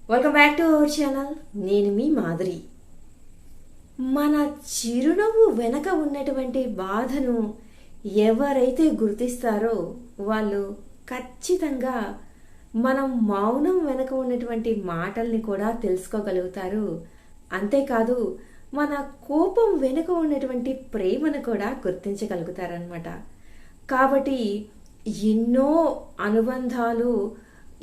Welcome back to our channel. నేను మీ మాధురి. మన చిరునవ్వు వెనక ఉన్నటువంటి బాధను ఎవరైతే గుర్తిస్తారో వాళ్ళు ఖచ్చితంగా మనం మౌనం వెనక ఉన్నటువంటి మాటల్ని కూడా తెలుసుకోగలుగుతారు. అంతేకాదు మన కోపం వెనుక ఉన్నటువంటి ప్రేమను కూడా గుర్తించగలుగుతారనమాట. కాబట్టి ఎన్నో అనుబంధాలు,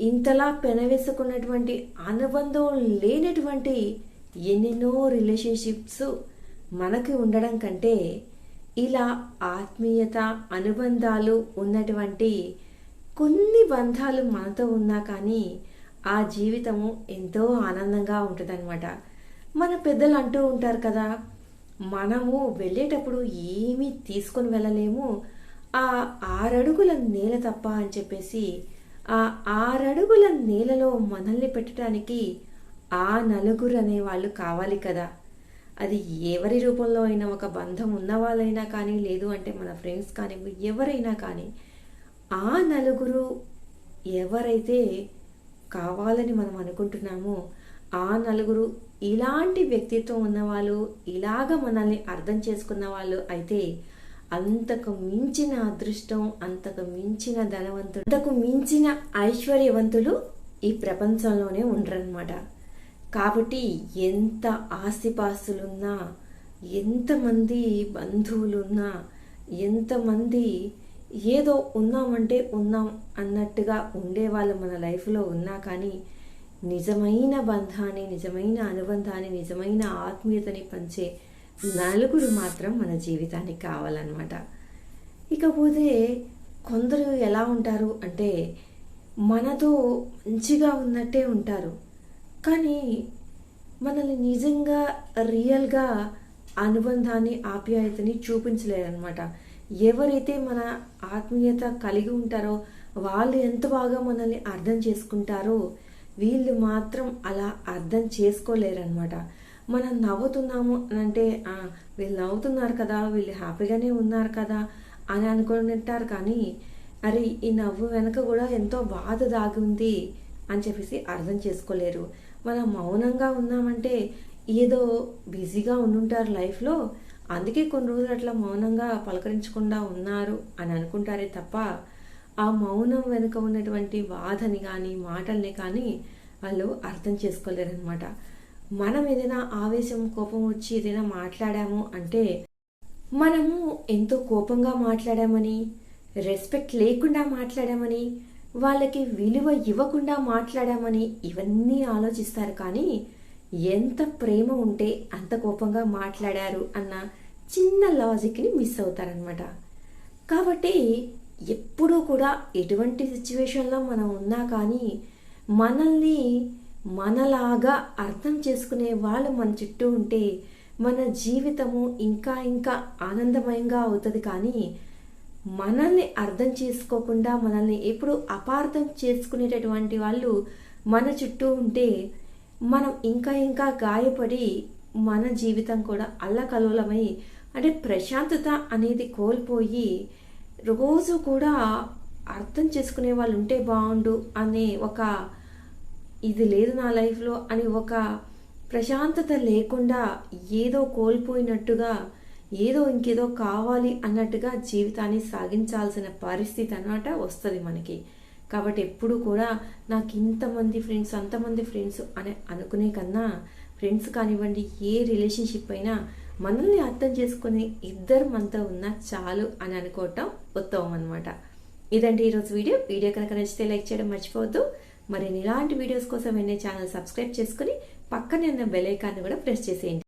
ఇంతలా పెనవేసుకున్నటువంటి అనుబంధం లేనటువంటి ఎన్నెన్నో రిలేషన్షిప్స్ మనకి ఉండడం కంటే ఇలా ఆత్మీయత, అనుబంధాలు ఉన్నటువంటి కొన్ని బంధాలు మనతో ఉన్నా కానీ ఆ జీవితము ఎంతో ఆనందంగా ఉంటుందన్నమాట. మన పెద్దలు అంటూ ఉంటారు కదా, మనము వెళ్ళేటప్పుడు ఏమీ తీసుకొని వెళ్ళలేము, ఆ 6 అడుగుల నేల తప్ప అని చెప్పేసి ఆ 6 అడుగుల నేలలో మనల్ని పెట్టడానికి ఆ నలుగురు అనేవాళ్ళు కావాలి కదా. అది ఎవరి రూపంలో అయినా, ఒక బంధం ఉన్న వాళ్ళైనా కానీ, లేదు అంటే మన ఫ్రెండ్స్ కానీ, ఎవరైనా కానీ ఆ నలుగురు ఎవరైతే కావాలని మనం అనుకుంటున్నామో ఆ నలుగురు ఇలాంటి వ్యక్తిత్వం ఉన్నవాళ్ళు, ఇలాగ మనల్ని అర్థం చేసుకున్న వాళ్ళు అయితే అంతకు మించిన అదృష్టం, అంతకు మించిన ధనవంతుడు, అంతకు మించిన ఐశ్వర్యవంతులు ఈ ప్రపంచంలోనే ఉండరన్నమాట. కాబట్టి ఎంత ఆస్తిపాస్తులున్నా, ఎంతమంది బంధువులున్నా, ఎంతమంది ఏదో ఉన్నామంటే ఉన్నాం అన్నట్టుగా ఉండేవాళ్ళు మన లైఫ్లో ఉన్నా కానీ నిజమైన బంధాన్ని, నిజమైన అనుబంధాన్ని, నిజమైన ఆత్మీయతని పంచే నలుగురు మాత్రం మన జీవితానికి కావాలన్నమాట. ఇకపోతే కొందరు ఎలా ఉంటారు అంటే మనతో మంచిగా ఉన్నట్టే ఉంటారు, కానీ మనల్ని నిజంగా రియల్గా అనుబంధాన్ని, ఆప్యాయతని చూపించలేరన్నమాట. ఎవరైతే మన ఆత్మీయత కలిగి ఉంటారో వాళ్ళు ఎంత బాగా మనల్ని అర్థం చేసుకుంటారో వీళ్ళు మాత్రం అలా అర్థం చేసుకోలేరన్నమాట. మనం నవ్వుతున్నాము అని అంటే వీళ్ళు నవ్వుతున్నారు కదా, వీళ్ళు హ్యాపీగానే ఉన్నారు కదా అని అనుకుంటారు, కానీ అరే ఈ నవ్వు వెనక కూడా ఎంతో బాధ దాగి ఉంది అని చెప్పేసి అర్థం చేసుకోలేరు. మనం మౌనంగా ఉన్నామంటే ఏదో బిజీగా ఉండుంటారు లైఫ్లో, అందుకే కొన్ని రోజులు అట్లా మౌనంగా పలకరించకుండా ఉన్నారు అని అనుకుంటారే తప్ప ఆ మౌనం వెనుక ఉన్నటువంటి బాధని కానీ, మాటల్ని కానీ వాళ్ళు అర్థం చేసుకోలేరనమాట. మనం ఏదైనా ఆవేశం, కోపం వచ్చి ఏదైనా మాట్లాడాము అంటే మనము ఎంతో కోపంగా మాట్లాడామని, రెస్పెక్ట్ లేకుండా మాట్లాడామని, వాళ్ళకి విలువ ఇవ్వకుండా మాట్లాడామని ఇవన్నీ ఆలోచిస్తారు, కానీ ఎంత ప్రేమ ఉంటే అంత కోపంగా మాట్లాడారు అన్న చిన్న లాజిక్ని మిస్ అవుతారనమాట. కాబట్టి ఎప్పుడూ కూడా ఎటువంటి సిచ్యువేషన్లో మనం ఉన్నా కానీ మనల్ని మనలాగా అర్థం చేసుకునే వాళ్ళు మన చుట్టూ ఉంటే మన జీవితము ఇంకా ఇంకా ఆనందమయంగా అవుతుంది. కానీ మనల్ని అర్థం చేసుకోకుండా, మనల్ని ఎప్పుడు అపార్థం చేసుకునేటటువంటి వాళ్ళు మన చుట్టూ ఉంటే మనం ఇంకా ఇంకా గాయపడి మన జీవితం కూడా అల్లకల్లోలమై, అంటే ప్రశాంతత అనేది కోల్పోయి రోజు కూడా అర్థం చేసుకునే వాళ్ళు ఉంటే బాగుండు అనే ఒక ఇది లేదు నా లైఫ్లో అని ఒక ప్రశాంతత లేకుండా ఏదో కోల్పోయినట్టుగా, ఏదో ఇంకేదో కావాలి అన్నట్టుగా జీవితాన్ని సాగించాల్సిన పరిస్థితి అన్నమాట వస్తుంది మనకి. కాబట్టి ఎప్పుడు కూడా నాకు ఇంతమంది ఫ్రెండ్స్, అంతమంది ఫ్రెండ్స్ అని అనుకునే కన్నా ఫ్రెండ్స్ కానివ్వండి, ఏ రిలేషన్షిప్ అయినా మనల్ని అర్థం చేసుకుని ఇద్దరు మనతో ఉన్నా చాలు అని అనుకోవటం ఉత్తమం అనమాట. ఇదండి ఈరోజు వీడియో కనుక నచ్చితే లైక్ చేయడం మర్చిపోవద్దు. మరి ఇలాంటి వీడియోస్ కోసం ఛానల్ సబ్స్క్రైబ్ చేసుకుని పక్కనే ఉన్న బెల్ ఐకాన్ని కూడా ప్రెస్ చేసేయండి.